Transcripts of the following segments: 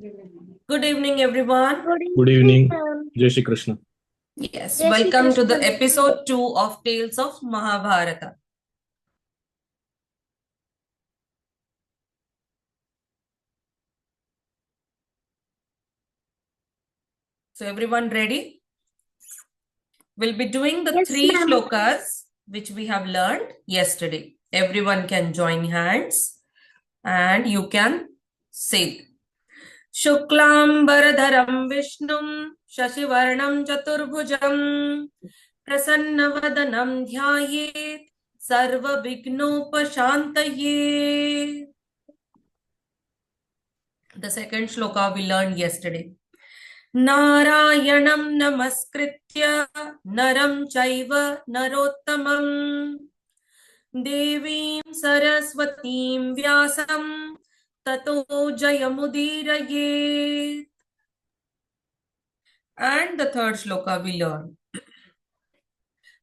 Good evening, everyone. Good evening. Jai Shri Krishna. Yes, Jai Shri welcome to the Krishna. episode 2 of Tales of Mahabharata. So, everyone ready? We'll be doing the Yes, 3 ma'am. shlokas which we have learned yesterday. Everyone can join hands and you can say Shuklam Vishnum Shashivarnam Chaturbhujam Prasanna Dhyayet Sarva Vignopashantaye. The second shloka we learned yesterday. Narayanam namaskritya naram chaiva narottamam devim saraswatim vyasam tato jayamudiraye. And the third shloka we learned.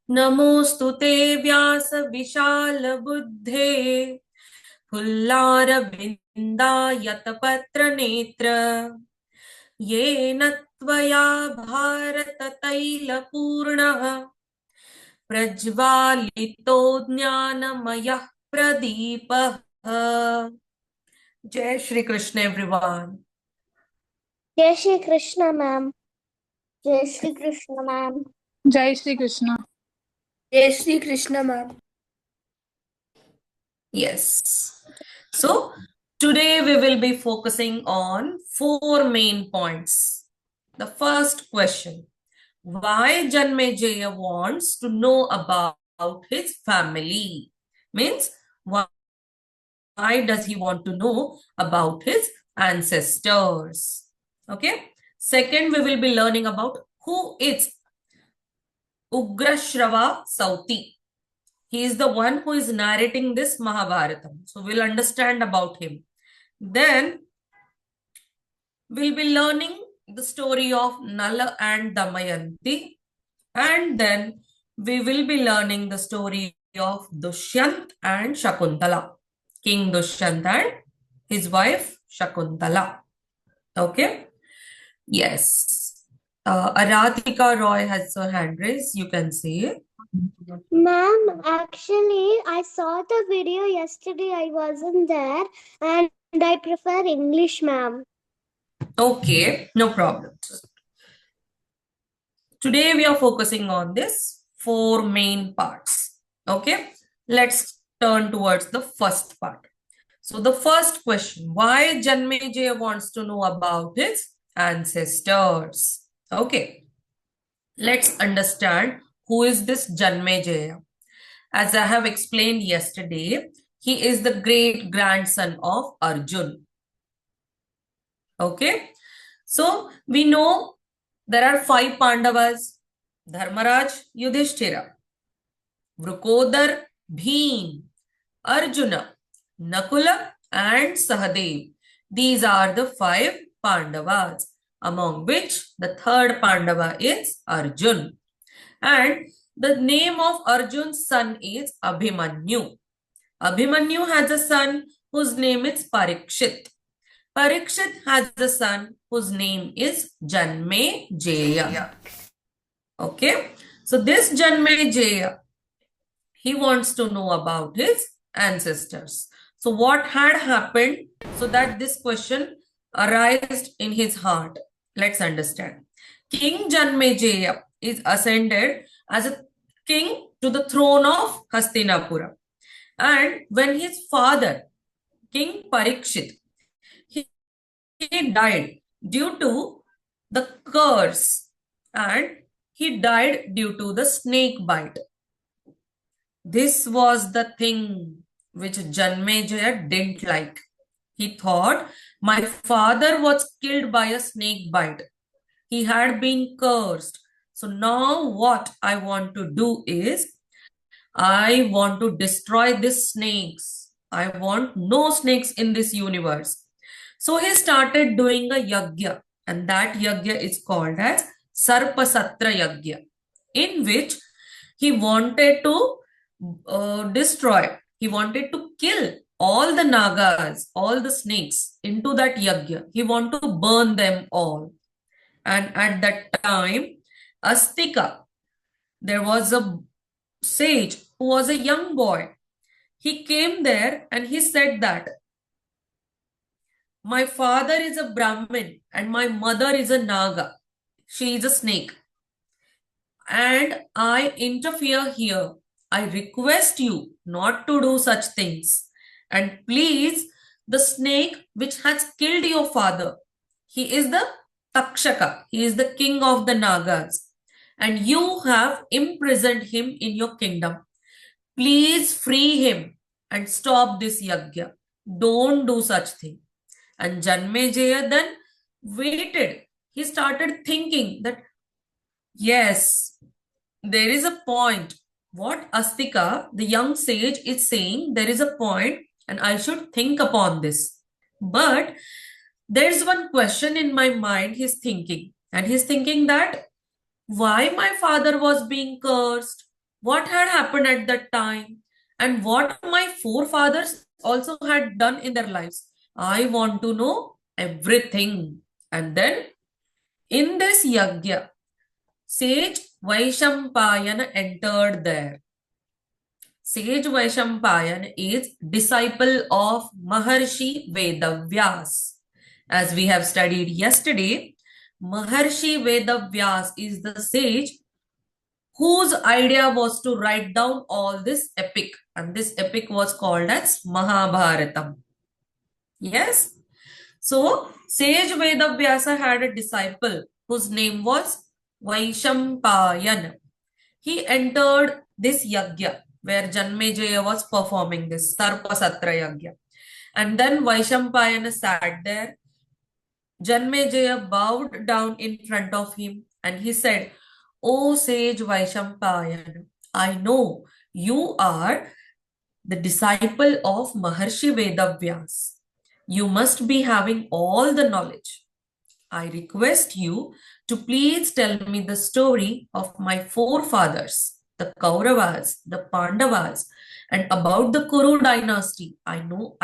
Namostu te vyasa vishala buddhe Pullara binda yatapatra netra येन त्वया भारततैलपूर्णः प्रज्वालितो ज्ञानमयः प्रदीपः. Jai Shri Krishna, everyone. Jai Shri Krishna, ma'am. Jai Shri Krishna, ma'am. Jai Shri Krishna. Jai Shri Krishna, ma'am. Yes. So, today we will be focusing on 4 main points. The first question. Why Janmejaya wants to know about his family? Means, why does he want to know about his ancestors? Okay. Second, we will be learning about who is Ugrashrava Sauti. He is the one who is narrating this Mahabharatam. So we'll understand about him. Then we'll be learning the story of Nala and Damayanti. And then we will be learning the story of Dushyant and Shakuntala. King Dushyant and his wife Shakuntala. Okay? Yes. Aratika Roy has her hand raised. You can see it. Ma'am, actually, I saw the video yesterday. I wasn't there, and I prefer English, ma'am. Okay, no problem. Today we are focusing on this 4 main parts. Okay, let's turn towards the first part. So the first question, why Janmejaya wants to know about his ancestors? Okay, let's understand who is this Janmejaya. As I have explained yesterday, he is the great grandson of Arjun. Okay, so we know there are 5 Pandavas: Dharmaraj, Yudhishthira, Vrukodar, Bhim, Arjuna, Nakula, and Sahadev. These are the 5 Pandavas, among which the third Pandava is Arjun. And the name of Arjun's son is Abhimanyu. Abhimanyu has a son whose name is Parikshit. Parikshit has a son whose name is Janmejaya. Okay, so this Janmejaya, he wants to know about his ancestors. So what had happened so that this question arose in his heart? Let's understand. King Janmejaya is ascended as a king to the throne of Hastinapura. And when his father, King Parikshit, he died due to the curse and he died due to the snake bite. This was the thing which Janmejaya didn't like. He thought, my father was killed by a snake bite. He had been cursed. So now what I want to do is, I want to destroy these snakes. I want no snakes in this universe. So he started doing a yagya, and that yagya is called as Sarpasatra Yagya, in which he wanted to destroy, he wanted to kill all the nagas, all the snakes into that yajna. He want to burn them all. And at that time, Astika, there was a sage who was a young boy. He came there and he said that my father is a Brahmin and my mother is a Naga. She is a snake. And I interfere here. I request you not to do such things. And please, the snake which has killed your father, he is the Takshaka. He is the king of the Nagas. And you have imprisoned him in your kingdom. Please free him and stop this yajna. Don't do such thing. And Janmejaya then waited. He started thinking that, yes, there is a point. What Astika, the young sage, is saying, there is a point and I should think upon this. But there's one question in my mind he's thinking. And he's thinking that why my father was being cursed, what had happened at that time, and what my forefathers also had done in their lives. I want to know everything. And then in this yajna, sage Vaishampayana entered there. Sage Vaishampayana is disciple of Maharshi Vedavyas. As we have studied yesterday, Maharshi Vedavyas is the sage whose idea was to write down all this epic, and this epic was called as Mahabharatam. Yes? So, sage Vedavyasa had a disciple whose name was Vaishampayan. He entered this yajna where Janmejaya was performing this Sarpasatra yajna. And then Vaishampayana sat there. Janmejaya bowed down in front of him and he said, O sage Vaishampayan, I know you are the disciple of Maharshi Vedavyas. You must be having all the knowledge. I request you to please tell me the story of my forefathers, the Kauravas, the Pandavas, and about the Kuru dynasty. I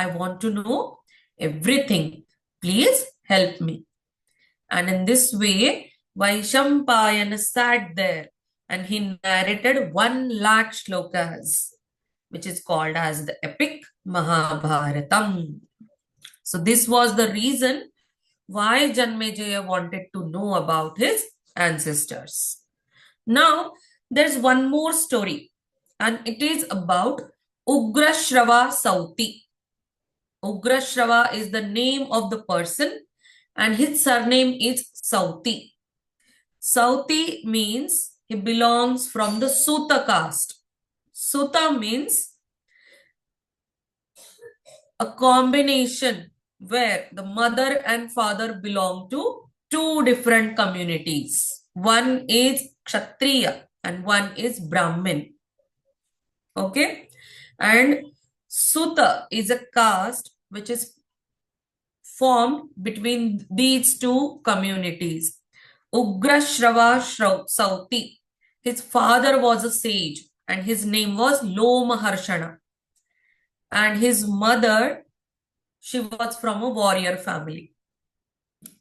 want to know everything. Please help me. And in this way, Vaishampayana sat there and he narrated 1,00,000 shlokas, which is called as the epic Mahabharatam. So this was the reason why Janmejaya wanted to know about his ancestors. Now, there's one more story, and it is about Ugrashrava Sauti. Ugrashrava is the name of the person, and his surname is Sauti. Sauti means he belongs from the Suta caste. Suta means a combination where the mother and father belong to two different communities. One is Kshatriya and one is Brahmin. Okay? And Suta is a caste which is formed between these two communities. Ugrashrava Sauti. His father was a sage and his name was Lomaharshana. And his mother, she was from a warrior family.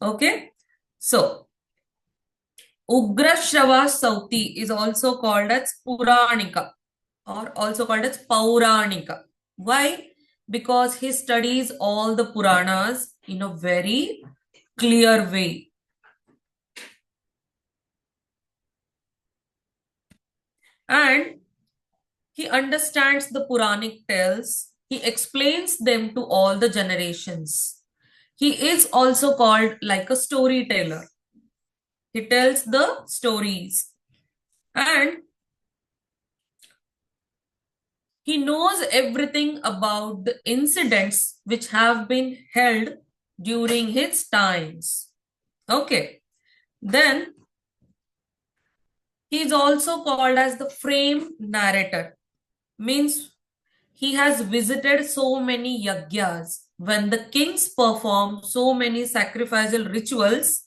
Okay? So, Ugrashrava Sauti is also called as Puranika or also called as Pauranika. Why? Because he studies all the Puranas in a very clear way. And he understands the Puranic tales. He explains them to all the generations. He is also called like a storyteller. He tells the stories. And he knows everything about the incidents which have been held during his times. Okay. Then he is also called as the frame narrator. Means he has visited so many yajnas. When the kings perform so many sacrificial rituals,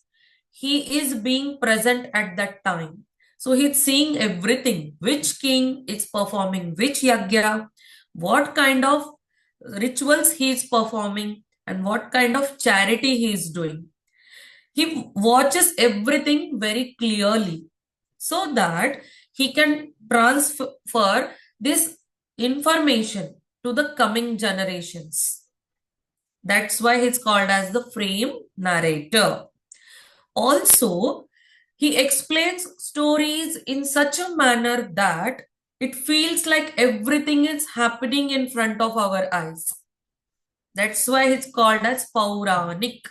he is being present at that time. So he's seeing everything. Which king is performing which yajna, what kind of rituals he is performing, and what kind of charity he is doing. He watches everything very clearly so that he can transfer this information to the coming generations. That's why he's called as the frame narrator. Also, he explains stories in such a manner that it feels like everything is happening in front of our eyes. That's why it's called as Pauranik.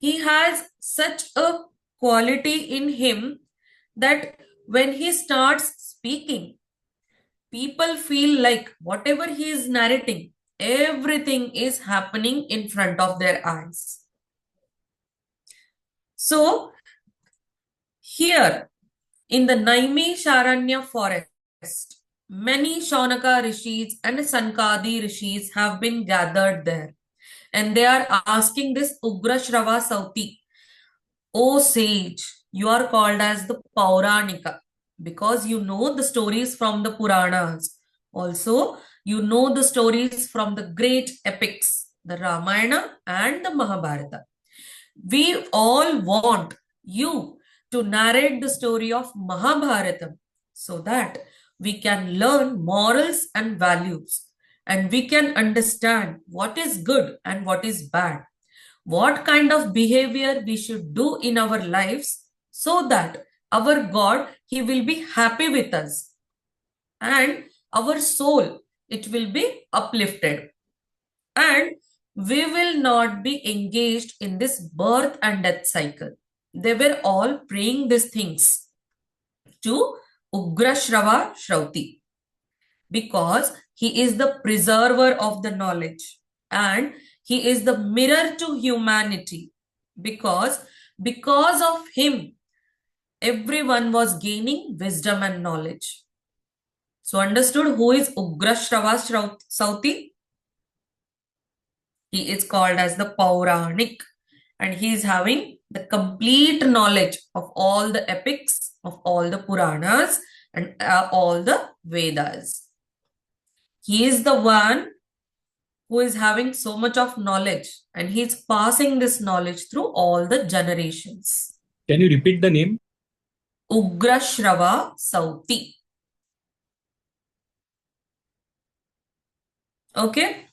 He has such a quality in him that when he starts speaking, people feel like whatever he is narrating, everything is happening in front of their eyes. So, here in the Naimisharanya forest, many Shaunaka rishis and Sankadi rishis have been gathered there, and they are asking this Ugrashrava Sauti, O sage, you are called as the Pauranika because you know the stories from the Puranas. Also, you know the stories from the great epics, the Ramayana and the Mahabharata. We all want you to narrate the story of Mahabharata so that we can learn morals and values and we can understand what is good and what is bad, what kind of behavior we should do in our lives so that our God, He will be happy with us and our soul, it will be uplifted. And we will not be engaged in this birth and death cycle. They were all praying these things to Ugrashrava Shrauti because he is the preserver of the knowledge and he is the mirror to humanity because of him everyone was gaining wisdom and knowledge. So understood who is Ugrashrava Sauti? He is called as the Pauranik and he is having the complete knowledge of all the epics, of all the Puranas and all the Vedas. He is the one who is having so much of knowledge and he is passing this knowledge through all the generations. Can you repeat the name? Ugrashrava Sauti. Okay.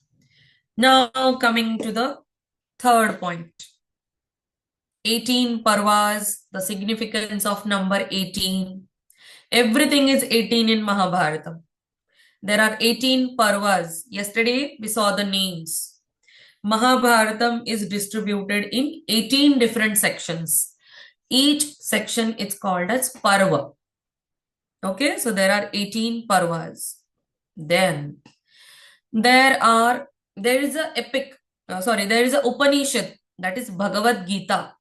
Now coming to the third point. 18 Parvas, the significance of number 18. Everything is 18 in Mahabharata. There are 18 Parvas. Yesterday we saw the names. Mahabharatam is distributed in 18 different sections. Each section is called as Parva. Okay, so there are 18 Parvas. Then there is a epic, there is a Upanishad, that is Bhagavad Gita,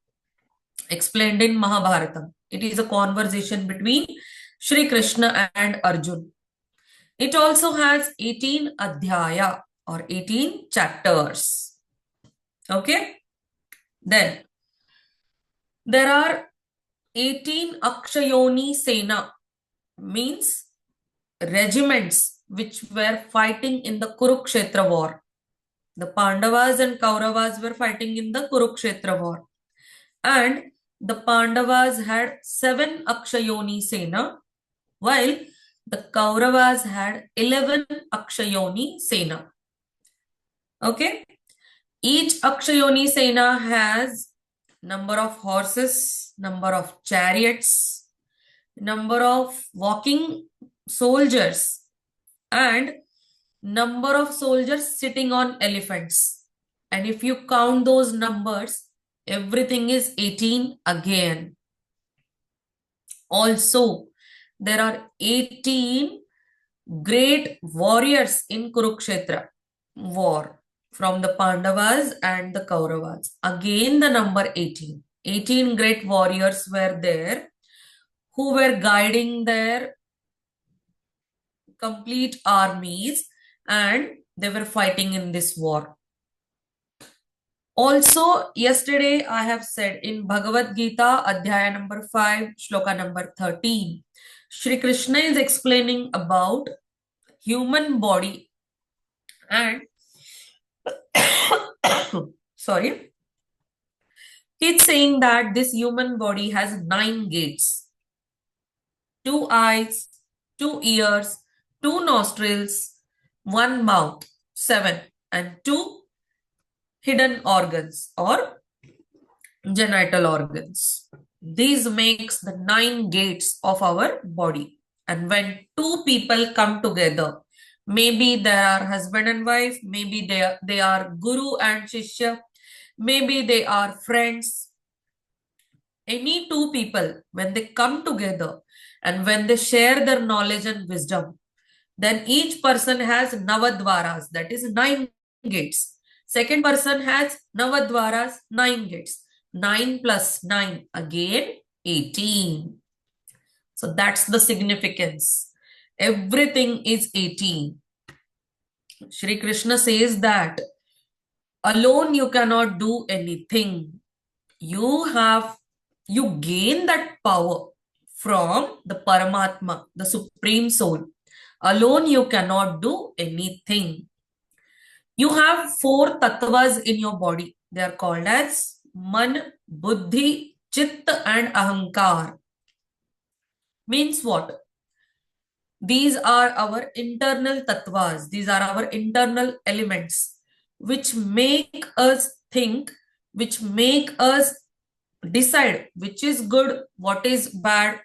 explained in Mahabharata. It is a conversation between Shri Krishna and Arjun. It also has 18 Adhyaya or 18 chapters. Okay. Then there are 18 Akshayoni Sena, means regiments which were fighting in the Kurukshetra war. The Pandavas and Kauravas were fighting in the Kurukshetra war. And the Pandavas had 7 Akshayoni Sena, while the Kauravas had 11 Akshayoni Sena. Okay. Each Akshayoni Sena has number of horses, number of chariots, number of walking soldiers, and number of soldiers sitting on elephants. And if you count those numbers, everything is 18 again. Also, there are 18 great warriors in Kurukshetra war from the Pandavas and the Kauravas. Again, the number 18. 18 great warriors were there who were guiding their complete armies and they were fighting in this war. Also, yesterday I have said in Bhagavad Gita, Adhyaya number 5, Shloka number 13, Shri Krishna is explaining about human body And sorry, he's saying that this human body has 9 gates: 2 eyes, 2 ears, 2 nostrils, 1 mouth, 7, and 2 hidden organs or genital organs. These makes the 9 gates of our body. And when 2 people come together, maybe they are husband and wife, maybe they are guru and shishya, maybe they are friends. Any 2 people, when they come together and when they share their knowledge and wisdom, then each person has Navadvaras, that is 9 gates. Second person has Navadvaras, 9 gates. 9 plus 9, again 18. So that's the significance. Everything is 18. Shri Krishna says that alone you cannot do anything. You gain that power from the Paramatma, the Supreme Soul. Alone you cannot do anything. You have 4 tattvas in your body. They are called as Man, Buddhi, Chitta and Ahankar. Means what? These are our internal tattvas. These are our internal elements which make us think, which make us decide which is good, what is bad,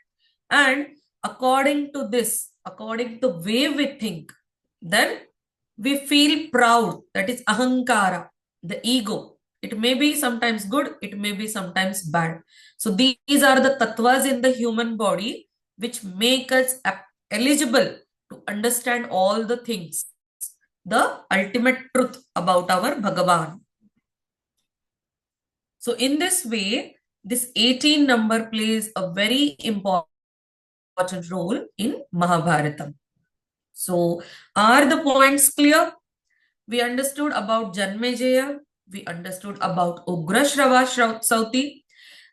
and according to this, according to the way we think, then we feel proud. That is ahankara, the ego. It may be sometimes good, it may be sometimes bad. So these are the tattvas in the human body which make us eligible to understand all the things, the ultimate truth about our Bhagavan. So in this way, this 18 number plays a very important role in Mahabharata. So are the points clear? We understood about Janmejaya, we understood about Ugrashrava Sauti,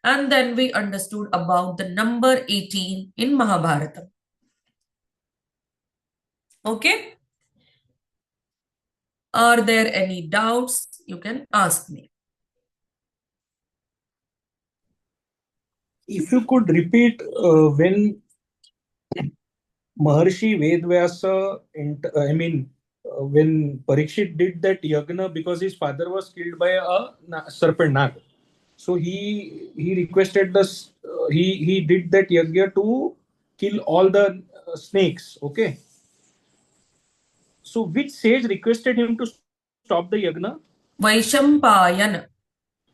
and then we understood about the number 18 in Mahabharata. Okay? Are there any doubts? You can ask me. If you could repeat when Maharshi Vedvyasa, when Parikshit did that yagna because his father was killed by a serpent Nag. So he requested he did that yagna to kill all the snakes. Okay. So which sage requested him to stop the yagna? Vaishampayan,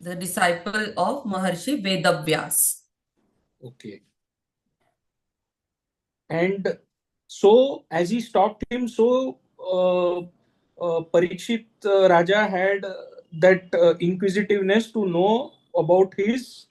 the disciple of Maharshi Vedavyas. Okay. And so as he stopped him, so Parikshit Raja had that inquisitiveness to know about his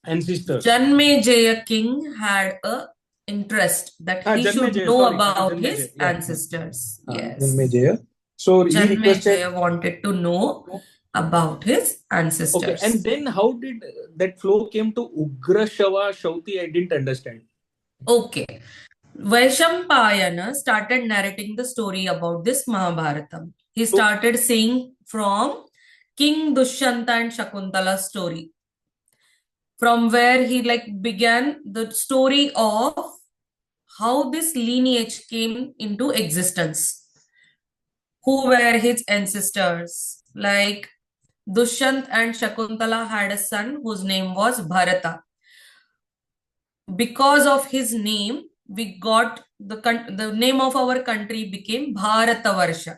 ancestors. Janmejaya king had a interest that he should Janmejaya, know sorry, about Janmejaya, his yeah. ancestors. Yes. Janmejaya. So he requested. Janmejaya wanted to know about his ancestors. Okay, and then how did that flow came to Ugrashava Shauti? I didn't understand. Okay. Vaishampayana started narrating the story about this Mahabharatam. He started saying from King Dushyanta and Shakuntala story, from where he began the story of how this lineage came into existence. Who were his ancestors? Like Dushyant and Shakuntala had a son whose name was Bharata. Because of his name, we got the name of our country became Bharatavarsha.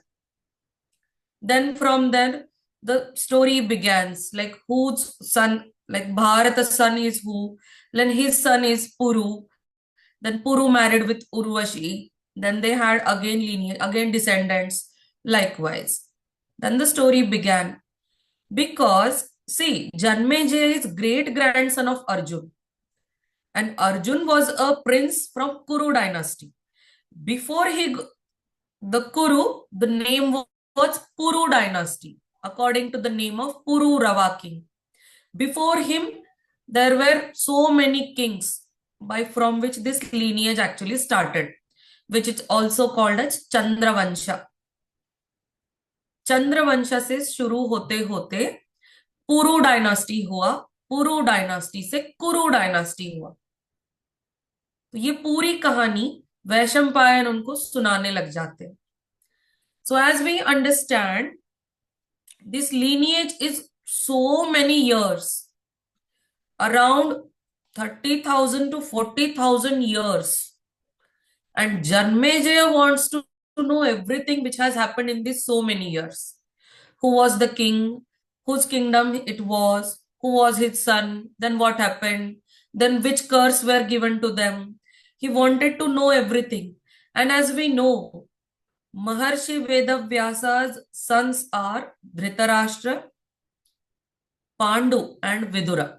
Then from there, the story begins, like whose son, like Bharata's son is who, then his son is Puru, then Puru married with Urvashi, then they had again lineage, again descendants, likewise. Then the story began. Because, see, Janmejaya is great grandson of Arjun. And Arjun was a prince from Kuru dynasty. Before the Kuru, the name was Puru dynasty, according to the name of Puru Rava king. Before him, there were so many kings from which this lineage actually started, which is also called as Chandravansha. Chandravansh से शुरू होते होते पुरु dynasty हुआ, पुरु dynasty से कुरु dynasty हुआ। तो ये पूरी कहानी वैशंपायन उनको सुनाने लग जाते हैं। So as we understand, this lineage is so many years, around 30,000 to 40,000 years. And Janmejaya wants to know everything which has happened in these so many years. Who was the king? Whose kingdom it was? Who was his son? Then what happened? Then which curse were given to them? He wanted to know everything. And as we know, Maharshi Vedavyasa's sons are Dhritarashtra, Pandu, and Vidura.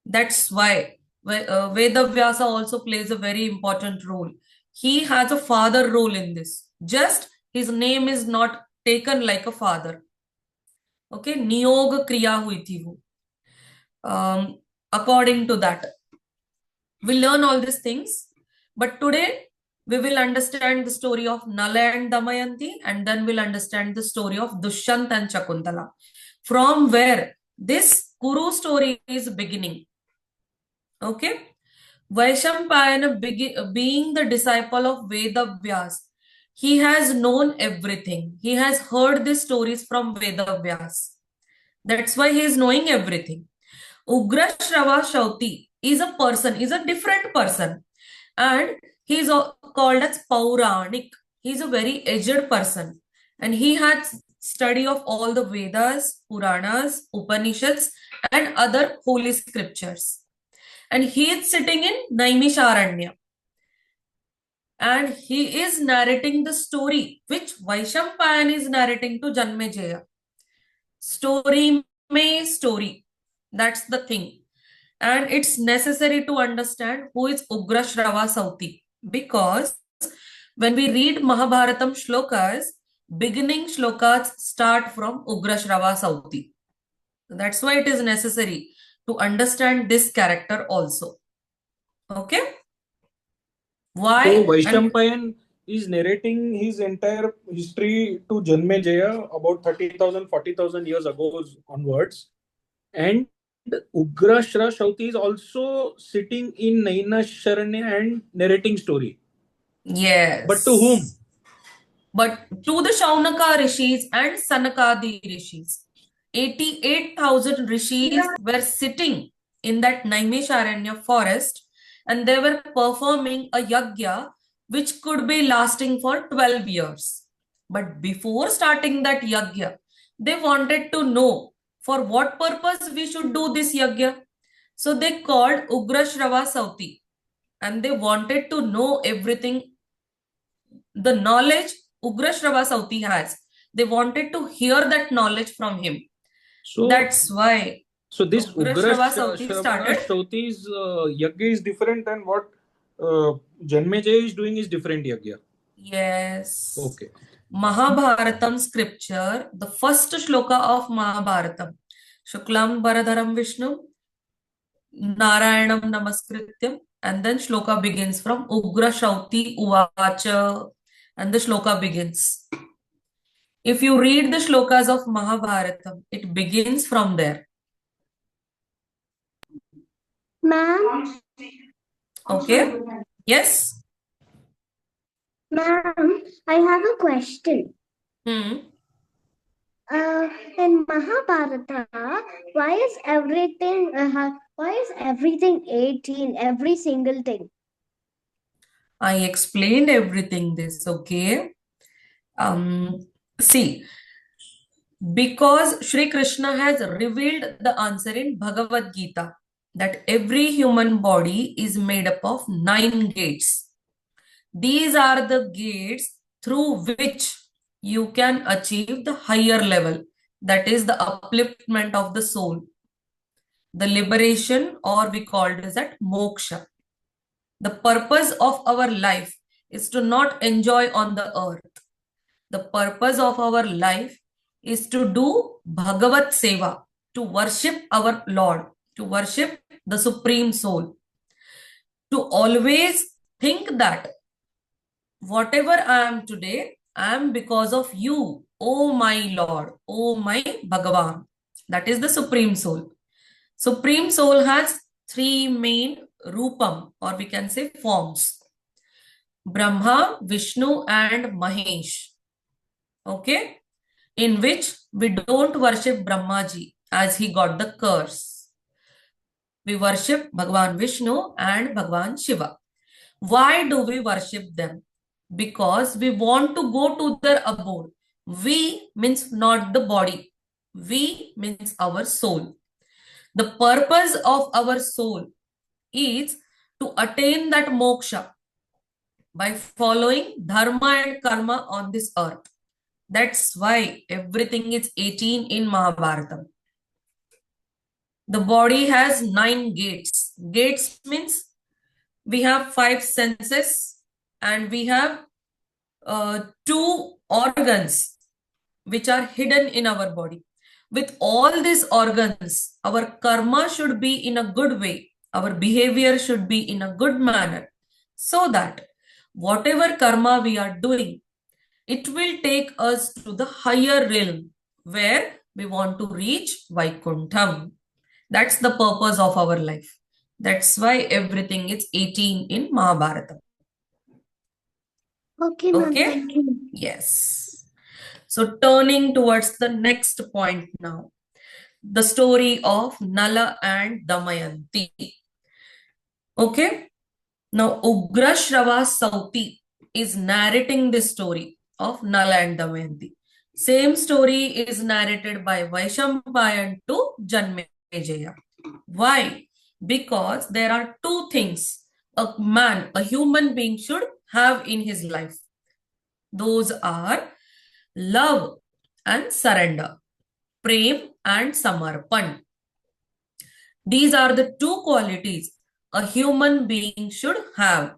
That's why Vedavyasa also plays a very important role. He has a father role in this. Just his name is not taken like a father. Okay, Niyog Kriya hui thi wo. According to that, we learn all these things. But today, we will understand the story of Nala and Damayanti, and then we'll understand the story of Dushyant and Shakuntala, from where this Kuru story is beginning. Okay, Vaishampayana being the disciple of Vedavyas, he has known everything. He has heard these stories from Vedavyas. That's why he is knowing everything. Ugrashrava Shauti is a person, is a different person, and he is called as Pauranik. He is a very aged person, and he had study of all the Vedas, Puranas, Upanishads, and other holy scriptures. And he is sitting in Naimisharanya. And he is narrating the story which Vaishampayan is narrating to Janmejaya. Story may story. That's the thing. And it's necessary to understand who is Ugrashrava Sauti. Because when we read Mahabharatam shlokas, beginning shlokas start from Ugrashrava Sauti. That's why it is necessary to understand this character also. Okay? Why? So Vaishampayan is narrating his entire history to Janmejaya about 30,000, 40,000 years ago onwards. And Ugrashrava Shauti is also sitting in Nainasharanya and narrating story. Yes. But to whom? But to the Shaunaka rishis and Sanakadi rishis. 88,000 rishis were sitting in that Naimisharanya forest, and they were performing a yagya which could be lasting for 12 years. But before starting that yagya, they wanted to know for what purpose we should do this yagya. So they called Ugrashrava Sauti, and they wanted to know everything, the knowledge Ugrashrava Sauti has. They wanted to hear that knowledge from him. So that's why. So this Ugrashrava Sauti started. Sauti's yagya is different than what Janmejaya is doing is different yagya. Yes. Okay. Mahabharatam scripture, the first shloka of Mahabharatam. Shuklam Baradharam Vishnu, Narayanam Namaskrityam, and then shloka begins from Ugra Shauti Uvacha, and the shloka begins. If you read the shlokas of Mahabharatam, it begins from there. Ma'am? Okay? Yes? Ma'am, I have a question. Hmm. In Mahabharata, why is everything 18? Every single thing. I explained everything this, okay? See, because Shri Krishna has revealed the answer in Bhagavad Gita that every human body is made up of 9 gates. These are the gates through which you can achieve the higher level, that is the upliftment of the soul, the liberation, or we call it as that moksha. The purpose of our life is to not enjoy on the earth. The purpose of our life is to do Bhagavat Seva, to worship our Lord, to worship the Supreme Soul, to always think that whatever I am today, am because of you, O my Lord, O my Bhagavan. That is the Supreme Soul. Supreme Soul has three main rupam, or we can say forms: Brahma, Vishnu, and Mahesh. Okay? In which we don't worship Brahmaji as he got the curse. We worship Bhagavan Vishnu and Bhagavan Shiva. Why do we worship them? Because we want to go to their abode. We means not the body. We means our soul. The purpose of our soul is to attain that moksha by following dharma and karma on this earth. That's why everything is 18 in Mahabharata. The body has 9 gates. Gates means we have 5 senses and we have 2 organs which are hidden in our body. With all these organs, our karma should be in a good way. Our behavior should be in a good manner, so that whatever karma we are doing, it will take us to the higher realm where we want to reach Vaikuntham. That's the purpose of our life. That's why everything is 18 in Mahabharata. Okay, ma'am. Okay? Thank you. Yes. So turning towards the next point now. The story of Nala and Damayanti. Okay? Now Ugrashrava Sauti is narrating this story of Nala and Damayanti. Same story is narrated by Vaishampayan to Janmejaya. Why? Because there are 2 things a man, a human being should have in his life. Those are love and surrender, prem and samarpan. These are the 2 qualities a human being should have.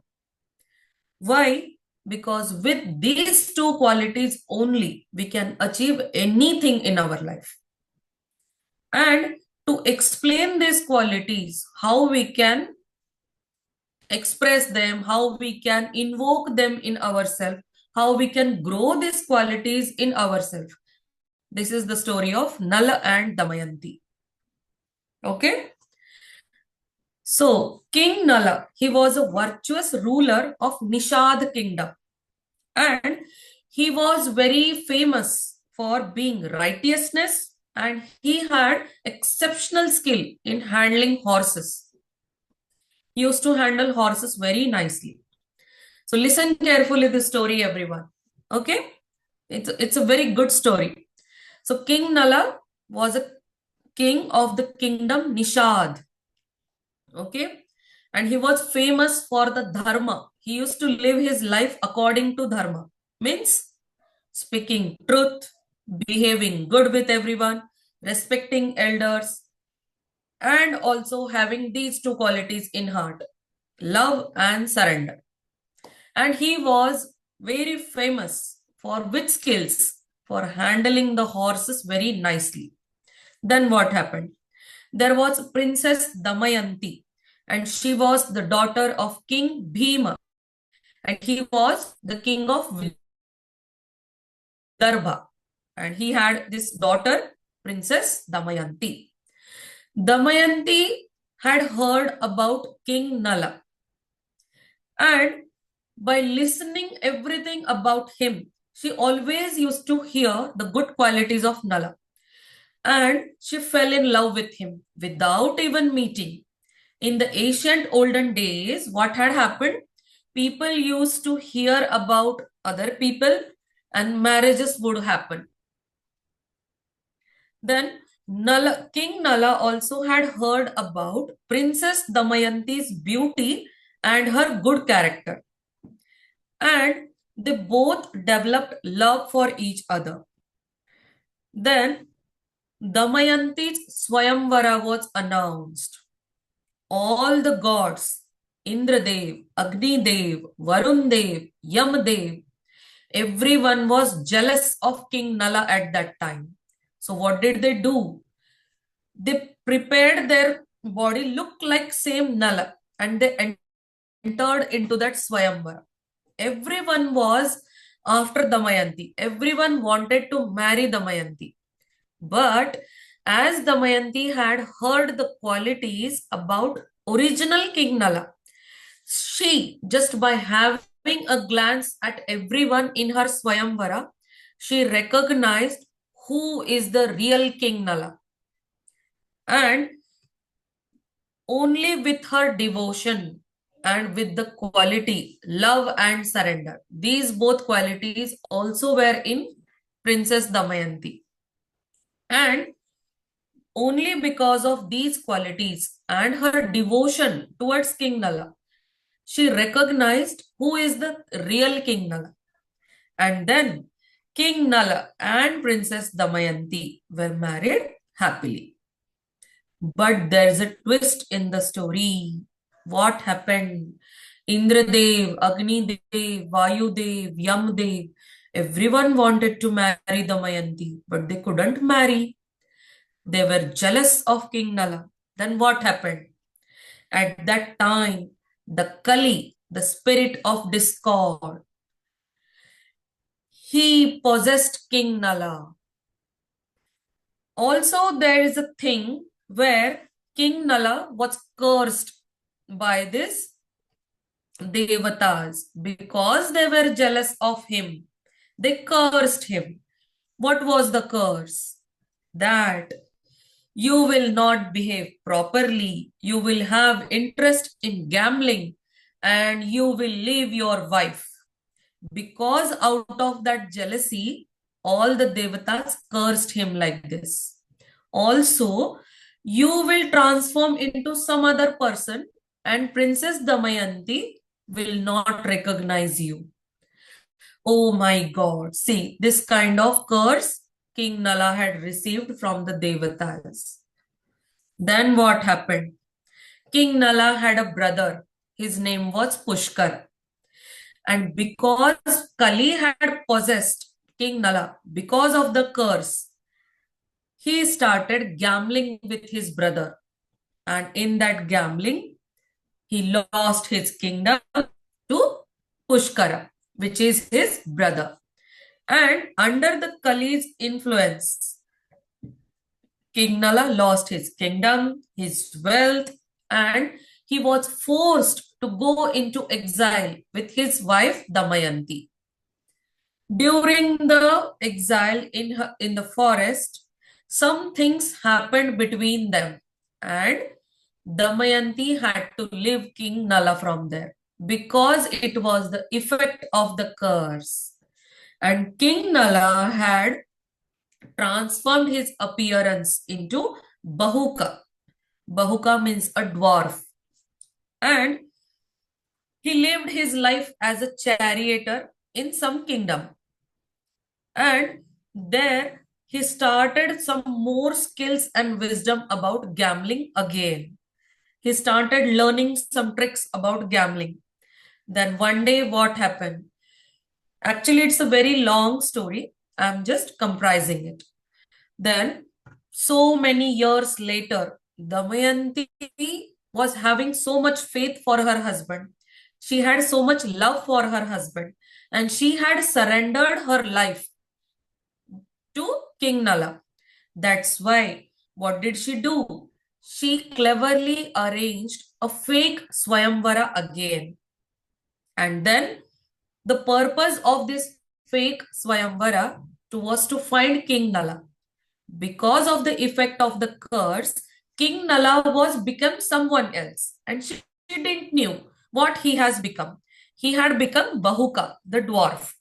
Why? Because with these 2 qualities only we can achieve anything in our life. And to explain these qualities, how we can express them, how we can invoke them in ourselves, how we can grow these qualities in ourselves. This is the story of Nala and Damayanti. Okay? So, King Nala, he was a virtuous ruler of Nishad kingdom. And he was very famous for being righteousness, and he had exceptional skill in handling horses. He used to handle horses very nicely. So listen carefully this story, everyone. Okay? It's a very good story. So King Nala was a king of the kingdom Nishad. Okay? And he was famous for the dharma. He used to live his life according to dharma. Means speaking truth, behaving good with everyone, respecting elders, and also having these 2 qualities in heart, love and surrender. And he was very famous for which skills? For handling the horses very nicely. Then what happened? There was Princess Damayanti, and she was the daughter of King Bhima, and he was the king of Vidarbha, and he had this daughter, Princess Damayanti. Damayanti had heard about King Nala, and by listening everything about him, she always used to hear the good qualities of Nala, and she fell in love with him without even meeting. In the ancient olden days, what had happened? People used to hear about other people and marriages would happen. Then King Nala also had heard about Princess Damayanti's beauty and her good character. And they both developed love for each other. Then Damayanti's Swayamvara was announced. All the gods, Indradev, Agnidev, Varundev, Yamadev, everyone was jealous of King Nala at that time. So what did they do? They prepared their body look like same Nala and they entered into that Swayamvara. Everyone was after Damayanti. Everyone wanted to marry Damayanti. But as Damayanti had heard the qualities about original King Nala, she, just by having a glance at everyone in her Swayamvara, she recognized who is the real King Nala. And only with her devotion and with the quality, love and surrender, these both qualities also were in Princess Damayanti. And only because of these qualities and her devotion towards King Nala, she recognized who is the real King Nala. And then King Nala and Princess Damayanti were married happily. But there's a twist in the story. What happened? Indradev, Agnidev, Vayudev, Yamdev, everyone wanted to marry Damayanti, but they couldn't marry. They were jealous of King Nala. Then what happened? At that time, the Kali, the spirit of discord, he possessed King Nala. Also, there is a thing where King Nala was cursed by this Devatas because they were jealous of him. They cursed him. What was the curse? That you will not behave properly, you will have interest in gambling, and you will leave your wife. Because out of that jealousy, all the Devatas cursed him like this. Also, you will transform into some other person, and Princess Damayanti will not recognize you. Oh my God. See, this kind of curse King Nala had received from the Devatas. Then what happened? King Nala had a brother. His name was Pushkar. And because Kali had possessed King Nala, because of the curse, he started gambling with his brother. And in that gambling, he lost his kingdom to Pushkara, which is his brother. And under the Kali's influence, King Nala lost his kingdom, his wealth, and he was forced to go into exile with his wife Damayanti. During the exile in the forest, some things happened between them, and Damayanti had to leave King Nala from there because it was the effect of the curse. And King Nala had transformed his appearance into Bahuka. Bahuka means a dwarf. And he lived his life as a charioteer in some kingdom. And there he started some more skills and wisdom about gambling again. He started learning some tricks about gambling. Then one day, what happened? Actually, it's a very long story. I'm just comprising it. Then, so many years later, Damayanti was having so much faith for her husband. She had so much love for her husband, and she had surrendered her life to King Nala. That's why, what did she do? She cleverly arranged a fake Swayamvara again. And then the purpose of this fake Swayamvara was to find King Nala. Because of the effect of the curse, King Nala was become someone else, and she didn't knew what he has become. He had become Bahuka, the dwarf.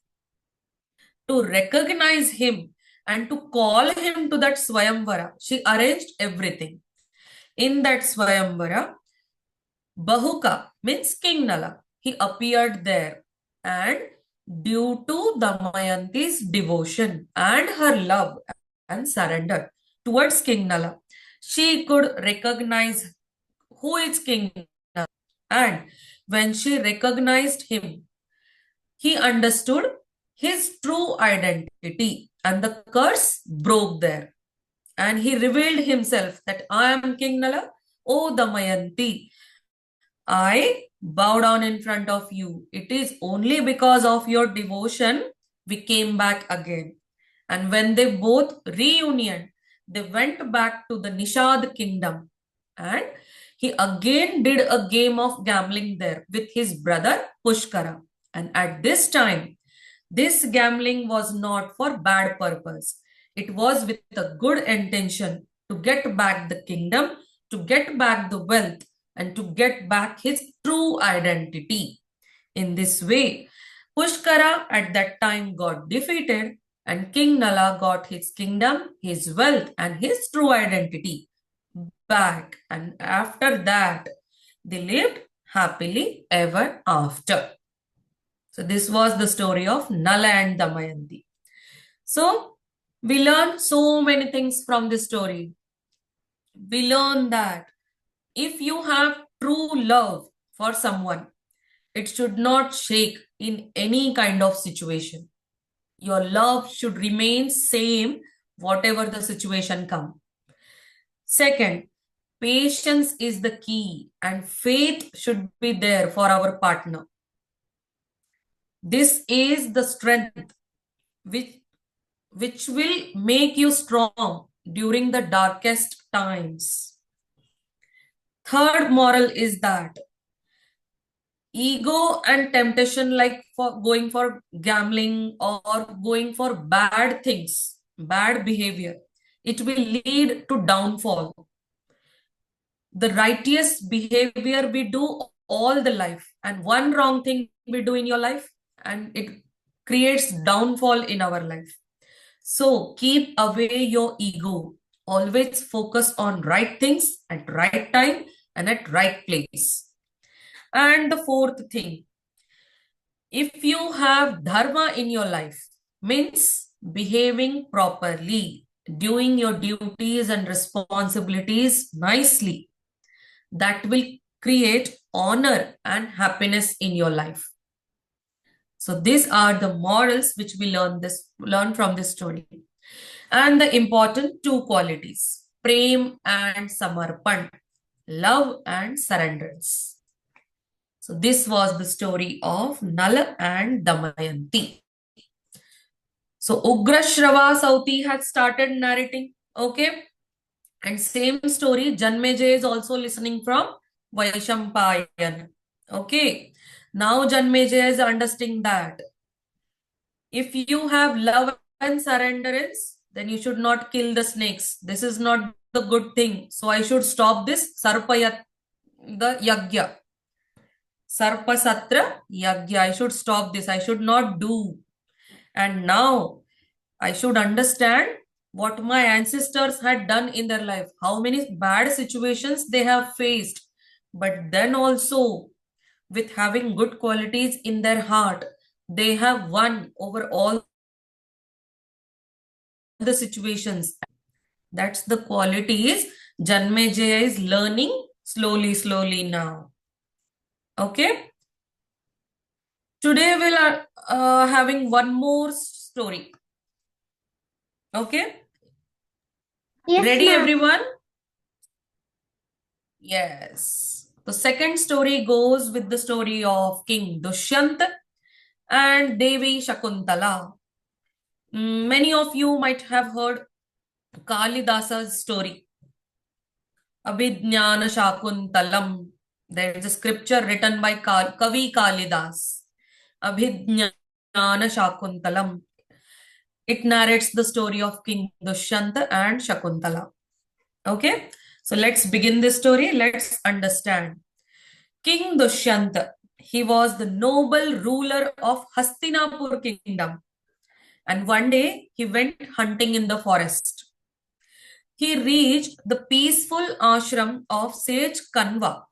To recognize him and to call him to that Swayamvara, she arranged everything. In that Swayamvara, Bahuka means King Nala. He appeared there, and due to Damayanti's devotion and her love and surrender towards King Nala, she could recognize who is King Nala. And when she recognized him, he understood his true identity, and the curse broke there. And he revealed himself that I am King Nala, O Damayanti. I bow down in front of you. It is only because of your devotion we came back again. And when they both reunion, they went back to the Nishad kingdom. And he again did a game of gambling there with his brother Pushkara. And at this time, this gambling was not for bad purpose. It was with a good intention to get back the kingdom, to get back the wealth, and to get back his true identity. In this way, Pushkara at that time got defeated, and King Nala got his kingdom, his wealth, and his true identity back. And after that, they lived happily ever after. So this was the story of Nala and Damayanti. So we learn so many things from this story. We learn that if you have true love for someone, it should not shake in any kind of situation. Your love should remain same whatever the situation come. Second, patience is the key and faith should be there for our partner. This is the strength which will make you strong during the darkest times. Third moral is that ego and temptation, like for going for gambling or going for bad things, bad behavior, it will lead to downfall. The righteous behavior we do all the life, and one wrong thing we do in your life, and it creates downfall in our life. So keep away your ego. Always focus on right things at right time and at right place. And the fourth thing, if you have dharma in your life, means behaving properly, doing your duties and responsibilities nicely, that will create honor and happiness in your life. So these are the morals which we learn from this story. And the important two qualities, prem and samarpan, love and surrenderance. So this was the story of Nala and Damayanti. So Ugrashrava Sauti had started narrating, okay? And same story, Janmejay is also listening from Vaishampayan, okay? Now Janmejay is understanding that if you have love and surrenderance, then you should not kill the snakes. This is not the good thing. So I should stop this Sarpayat, the Yagya. Sarpasatra Yagya. I should stop this. I should not do. And now I should understand what my ancestors had done in their life, how many bad situations they have faced. But then also, with having good qualities in their heart, they have won over all the situations. That's the qualities Janmejaya is learning slowly now. Okay? Today we'll having one more story. Okay? Yes, Ready, ma'am. everyone? Yes. The second story goes with the story of King Dushyant and Devi Shakuntala. Many of you might have heard Kalidasa's story. Abhijnana Shakuntalam. There is a scripture written by Kavi Kalidas. Abhijnana Shakuntalam. It narrates the story of King Dushyanta and Shakuntala. Okay, so let's begin this story. Let's understand. King Dushyanta, he was the noble ruler of Hastinapur kingdom. And one day he went hunting in the forest. He reached the peaceful ashram of sage Kanva,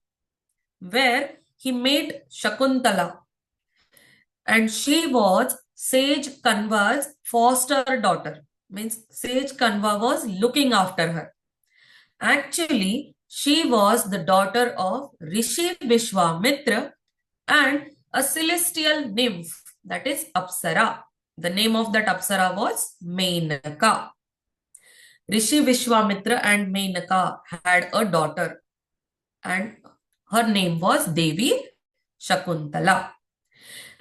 where he met Shakuntala. And she was sage Kanva's foster daughter. Means sage Kanva was looking after her. Actually, she was the daughter of Rishi Vishwamitra and a celestial nymph, that is Apsara. The name of that Apsara was Menaka. Rishi Vishwamitra and Menaka had a daughter, and her name was Devi Shakuntala.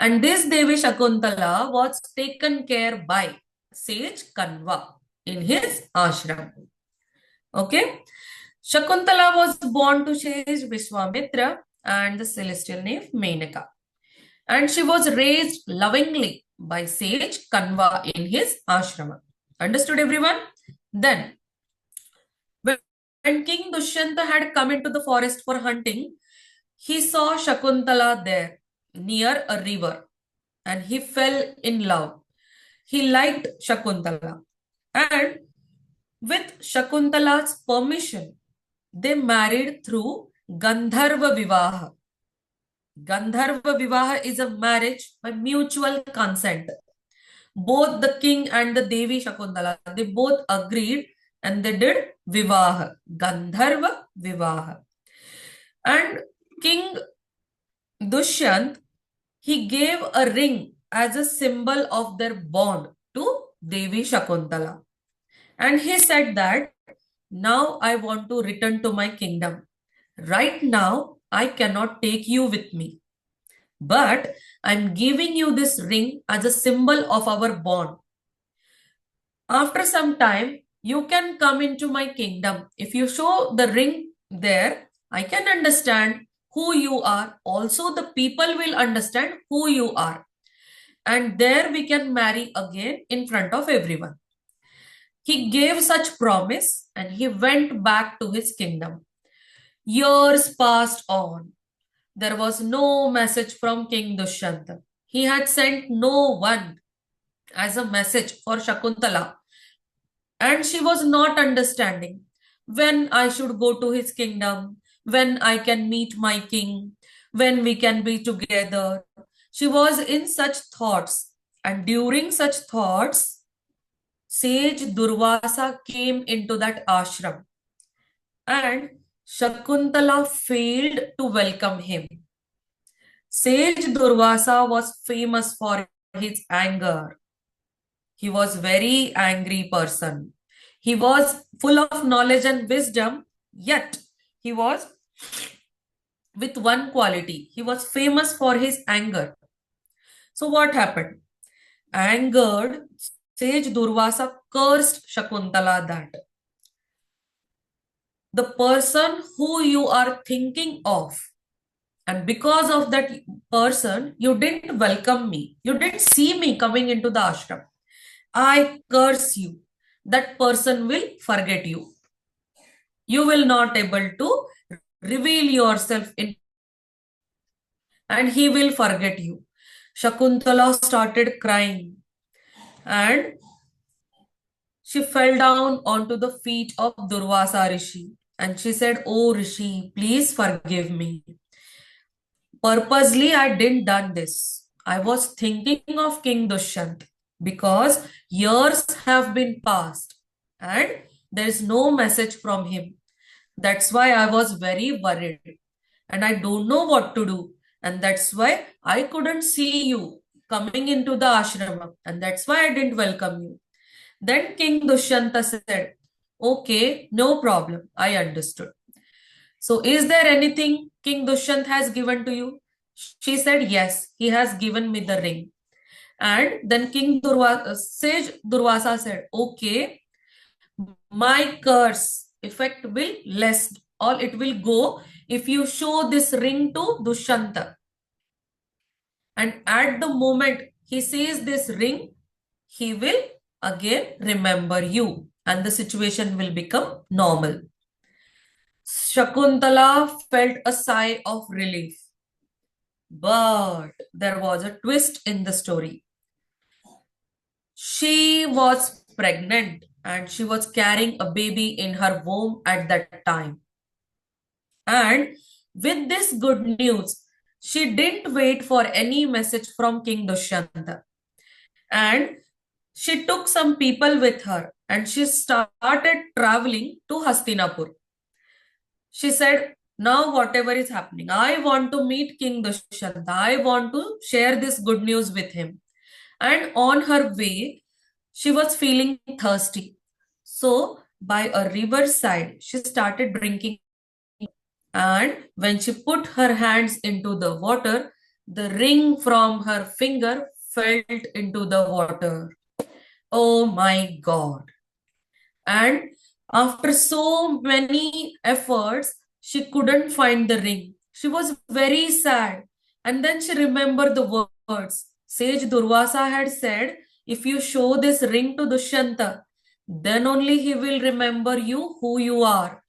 And this Devi Shakuntala was taken care by sage Kanva in his ashram. Okay. Shakuntala was born to sage Vishwamitra and the celestial nymph Menaka. And she was raised lovingly by sage Kanva in his ashrama. Understood, everyone? Then, when King Dushyanta had come into the forest for hunting, he saw Shakuntala there near a river and he fell in love. He liked Shakuntala. And with Shakuntala's permission, they married through Gandharva Vivaha. Gandharva Vivaha is a marriage by mutual consent. Both the king and the Devi Shakuntala, they both agreed and they did Vivaha, Gandharva Vivaha. And King Dushyant, he gave a ring as a symbol of their bond to Devi Shakuntala. And he said that, now I want to return to my kingdom. Right now, I cannot take you with me. But I'm giving you this ring as a symbol of our bond. After some time, you can come into my kingdom. If you show the ring there, I can understand who you are. Also, the people will understand who you are. And there we can marry again in front of everyone. He gave such promise and he went back to his kingdom. Years passed on. There was no message from King Dushyanta. He had sent no one as a message for Shakuntala. And she was not understanding when I should go to his kingdom, when I can meet my king, when we can be together. She was in such thoughts. And during such thoughts, sage Durvasa came into that ashram. And Shakuntala failed to welcome him. Sage Durvasa was famous for his anger. He was very angry person. He was full of knowledge and wisdom, yet he was with one quality. He was famous for his anger. So what happened? Angered, sage Durvasa cursed Shakuntala that the person who you are thinking of, and because of that person, you didn't welcome me. You didn't see me coming into the ashram. I curse you. That person will forget you. You will not able to reveal yourself in, and he will forget you. Shakuntala started crying and she fell down onto the feet of Durvasa Rishi and she said, "Oh Rishi, please forgive me. Purposely I didn't done this. I was thinking of King Dushyant because years have been passed and there is no message from him. That's why I was very worried and I don't know what to do. And that's why I couldn't see you coming into the ashrama and that's why I didn't welcome you." Then King Dushyanta said, "Okay, no problem. I understood. So is there anything King Dushyant has given to you?" She said, "Yes, he has given me the ring." And then Sage Durvasa said, "Okay, my curse effect will less, or it will go if you show this ring to Dushyanta. And at the moment he sees this ring, he will again remember you and the situation will become normal." Shakuntala felt a sigh of relief. But there was a twist in the story. She was pregnant and she was carrying a baby in her womb at that time. And with this good news, she didn't wait for any message from King Dushyanta. And she took some people with her and she started traveling to Hastinapur. She said, "Now whatever is happening, I want to meet King Dushyanta. I want to share this good news with him." And on her way, she was feeling thirsty. So by a riverside, she started drinking. And when she put her hands into the water, the ring from her finger fell into the water. Oh my God. And after so many efforts, she couldn't find the ring. She was very sad. And then she remembered the words. Sage Durvasa had said, if you show this ring to Dushyanta, then only he will remember you who you are.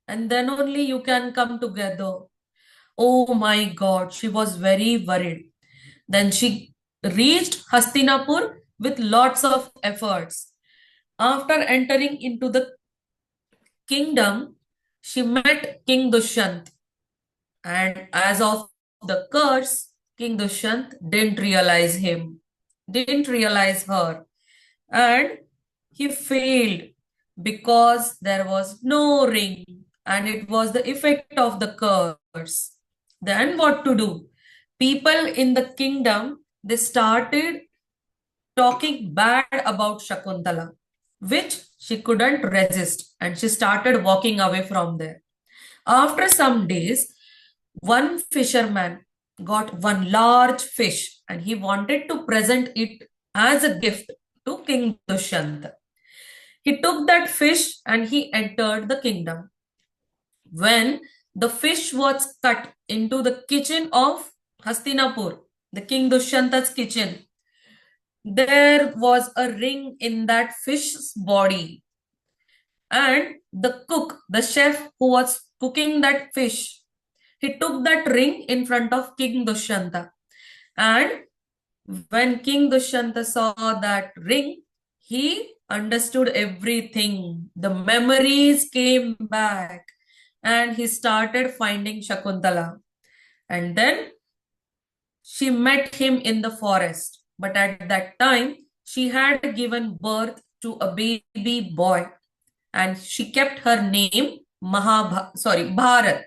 And then only you can come together. Oh my God, she was very worried. Then she reached Hastinapur with lots of efforts. After entering into the kingdom, she met King Dushyant. And as of the curse, King Dushyant didn't realize him, didn't realize her. And he failed because there was no ring and it was the effect of the curse. Then what to do? People in the kingdom, they started talking bad about Shakuntala, which she couldn't resist, and she started walking away from there. After some days, one fisherman got one large fish and he wanted to present it as a gift to King Dushyanta. He took that fish and he entered the kingdom. When the fish was cut into the kitchen of Hastinapur, the King Dushyanta's kitchen, there was a ring in that fish's body. And the cook, the chef who was cooking that fish, he took that ring in front of King Dushyanta. And when King Dushyanta saw that ring, he understood everything. The memories came back and he started finding Shakuntala. And then she met him in the forest. But at that time, she had given birth to a baby boy and she kept her name Bharat.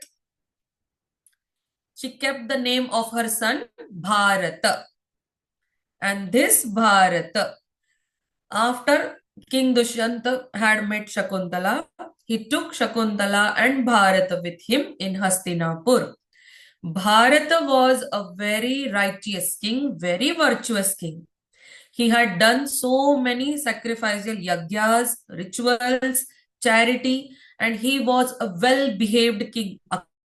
She kept the name of her son Bharata. And this Bharata, after King Dushyanta had met Shakuntala, he took Shakuntala and Bharata with him in Hastinapur. Bharata was a very righteous king, very virtuous king. He had done so many sacrificial yagyas, rituals, charity, and he was a well-behaved king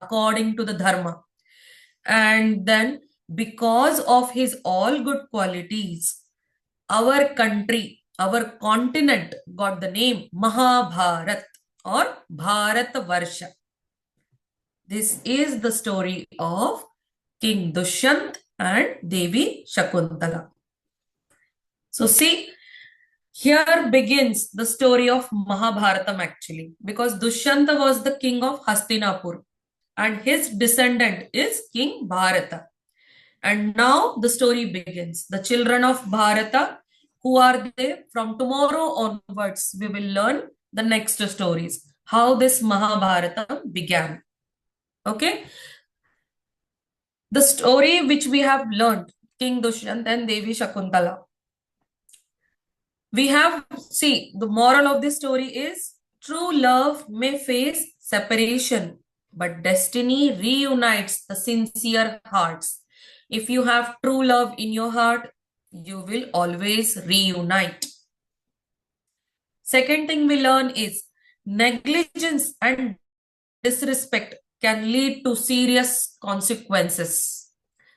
according to the dharma. And then, because of his all good qualities, our country, our continent got the name Mahabharat or Bharatvarsha. This is the story of King Dushyant and Devi Shakuntala. So see, here begins the story of Mahabharatam actually, because Dushyanta was the king of Hastinapur and his descendant is King Bharata. And now the story begins. The children of Bharata, who are they? From tomorrow onwards, we will learn the next stories, how this Mahabharata began. Okay? The story which we have learned, King Dushyant and Devi Shakuntala. We have, see, the moral of this story is true love may face separation, but destiny reunites the sincere hearts. If you have true love in your heart, you will always reunite. Second thing we learn is negligence and disrespect can lead to serious consequences.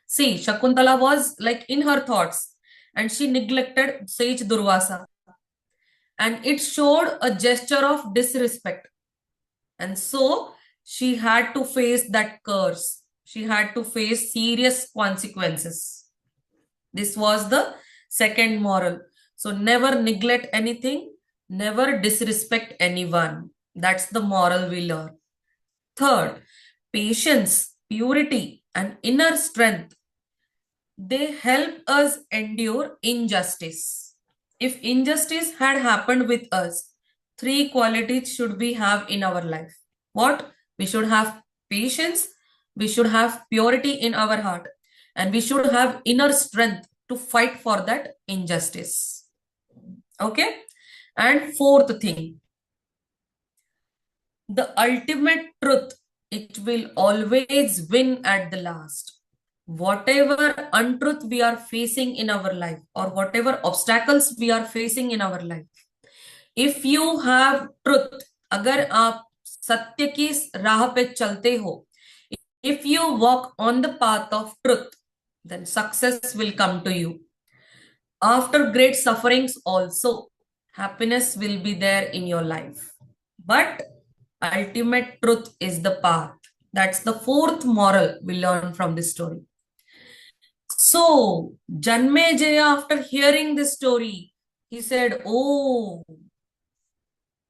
See, Shakuntala was like in her thoughts and she neglected Sage Durvasa. And it showed a gesture of disrespect. And so she had to face that curse. She had to face serious consequences. This was the second moral. So never neglect anything, never disrespect anyone. That's the moral we learn. Third, patience, purity, and inner strength. They help us endure injustice. If injustice had happened with us, three qualities should we have in our life. What? We should have patience, we should have purity in our heart, and we should have inner strength to fight for that injustice. Okay? And fourth thing, the ultimate truth, it will always win at the last. whatever untruth we are facing in our life, or whatever obstacles we are facing in our life, if you have truth, अगर आप सत्य की राह पे चलते हो, if you walk on the path of truth, then success will come to you. After great sufferings also, happiness will be there in your life. But ultimate truth is the path. That's the fourth moral we learn from this story. So, Janmejaya, after hearing this story, he said, "Oh,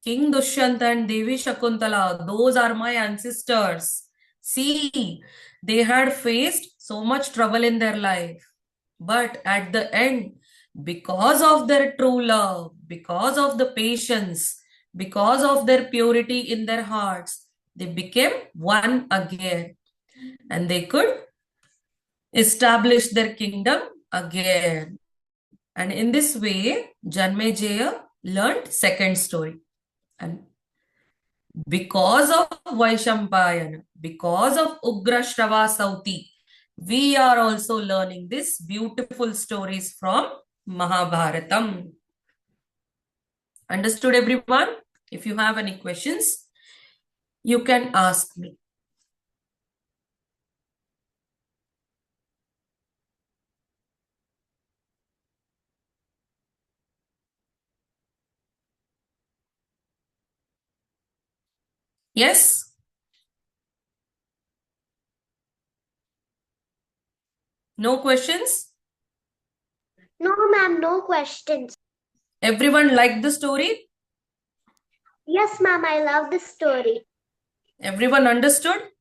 King Dushyanta and Devi Shakuntala, those are my ancestors. See, they had faced so much trouble in their life. But at the end, because of their true love, because of the patience, because of their purity in their hearts, they became one again. And they could establish their kingdom again." And in this way, Janmejaya learned second story. And because of Vaishampayana, because of Ugrashrava Sauti, we are also learning these beautiful stories from Mahabharatam. Understood, everyone? If you have any questions, you can ask me. Yes? No questions? No, ma'am, no questions. Everyone liked the story? Yes, ma'am, I love the story. Everyone understood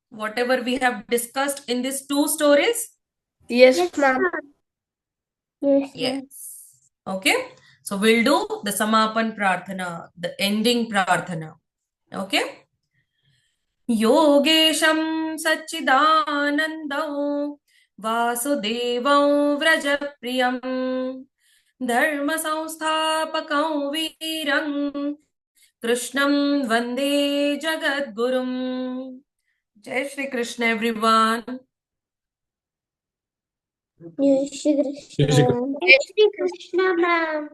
whatever we have discussed in these two stories? Yes, ma'am. Yes, Yes. Okay. So we'll do the Samapan Prarthana, the ending Prarthana. Okay. Yogesham Sachidanandam Vasudevam Vrajapriyam Dharma Samsthapakam Veeram Krishnam Vande Jagadgurum. Jai Shri Krishna, everyone. Yes, Shri Jai Shri Krishna. Jai Shri Krishna, ma'am.